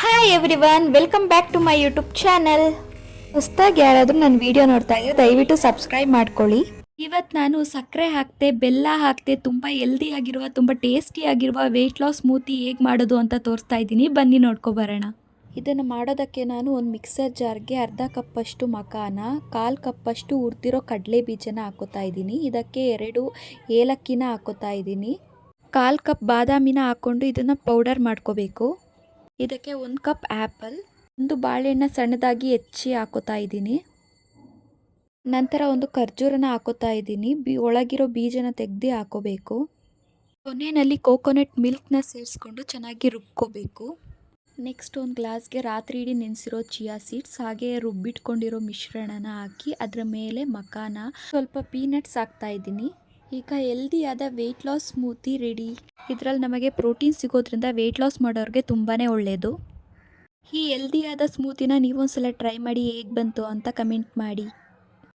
Hi everyone, welcome back to my YouTube channel. ಹೊಸದಾಗಿ ಯಾರಾದರೂ ನನ್ನ ವಿಡಿಯೋ ನೋಡ್ತಾ ಇದ್ರೆ ದಯವಿಟ್ಟು ಸಬ್ಸ್ಕ್ರೈಬ್ ಮಾಡ್ಕೊಳ್ಳಿ. ಇವತ್ತು ನಾನು ಸಕ್ಕರೆ ಹಾಕ್ತೆ, ಬೆಲ್ಲ ಹಾಕ್ತೆ, ತುಂಬ ಹೆಲ್ದಿ ಆಗಿರುವ, ತುಂಬ ಟೇಸ್ಟಿ ಆಗಿರುವ ವೆಯ್ಟ್ ಲಾಸ್ ಸ್ಮೂತಿ ಹೇಗೆ ಮಾಡೋದು ಅಂತ ತೋರಿಸ್ತಾ ಇದ್ದೀನಿ. ಬನ್ನಿ ನೋಡ್ಕೊಬರೋಣ. ಇದನ್ನು ಮಾಡೋದಕ್ಕೆ ನಾನು ಒಂದು ಮಿಕ್ಸರ್ ಜಾರ್ಗೆ ಅರ್ಧ ಕಪ್ಪಷ್ಟು ಮಕಾನ, 1/4 ಕಪ್ಪಷ್ಟು ಹುರಿದಿರೋ ಕಡಲೆ ಬೀಜನ ಹಾಕೋತಾ ಇದ್ದೀನಿ. ಇದಕ್ಕೆ 2 ಏಲಕ್ಕಿನ ಹಾಕೋತಾ ಇದ್ದೀನಿ. 1/4 ಕಪ್ ಬಾದಾಮಿನ ಹಾಕ್ಕೊಂಡು ಇದನ್ನು ಪೌಡರ್ ಮಾಡ್ಕೋಬೇಕು. ಇದಕ್ಕೆ 1 ಕಪ್ ಆ್ಯಪಲ್, 1 ಬಾಳೆಹಣ್ಣ ಸಣ್ಣದಾಗಿ ಹೆಚ್ಚಿ ಹಾಕೋತಾ ಇದ್ದೀನಿ. ನಂತರ 1 ಖರ್ಜೂರನ ಹಾಕೋತಾ ಇದ್ದೀನಿ. ಒಳಗಿರೋ ಬೀಜನ ತೆಗೆದು ಹಾಕೋಬೇಕು. ಕೊನೆಯಲ್ಲಿ ಕೋಕೋನಟ್ ಮಿಲ್ಕ್ನ ಸೇರಿಸ್ಕೊಂಡು ಚೆನ್ನಾಗಿ ರುಬ್ಕೋಬೇಕು. ನೆಕ್ಸ್ಟ್ ಒಂದು ಗ್ಲಾಸ್ಗೆ ರಾತ್ರಿ ಇಡೀ ನೆನೆಸಿರೋ ಚಿಯಾ ಸೀಡ್ಸ್, ಹಾಗೆ ರುಬ್ಬಿಟ್ಕೊಂಡಿರೋ ಮಿಶ್ರಣನ ಹಾಕಿ ಅದರ ಮೇಲೆ ಮಕಾನ, ಸ್ವಲ್ಪ ಪೀನಟ್ಸ್ ಹಾಕ್ತಾ ಇದ್ದೀನಿ. ಈಗ ಹೆಲ್ದಿಯಾದ ವೆಯ್ಟ್ ಲಾಸ್ ಸ್ಮೂತಿ ರೆಡಿ. ಇದರಲ್ಲಿ ನಮಗೆ ಪ್ರೋಟೀನ್ ಸಿಗೋದ್ರಿಂದ ವೆಯ್ಟ್ ಲಾಸ್ ಮಾಡೋರಿಗೆ ತುಂಬಾ ಒಳ್ಳೆಯದು. ಈ ಹೆಲ್ದಿಯಾದ ಸ್ಮೂತಿನ ನೀವೊಂದ್ಸಲ ಟ್ರೈ ಮಾಡಿ ಹೇಗೆ ಬಂತು ಅಂತ ಕಮೆಂಟ್ ಮಾಡಿ.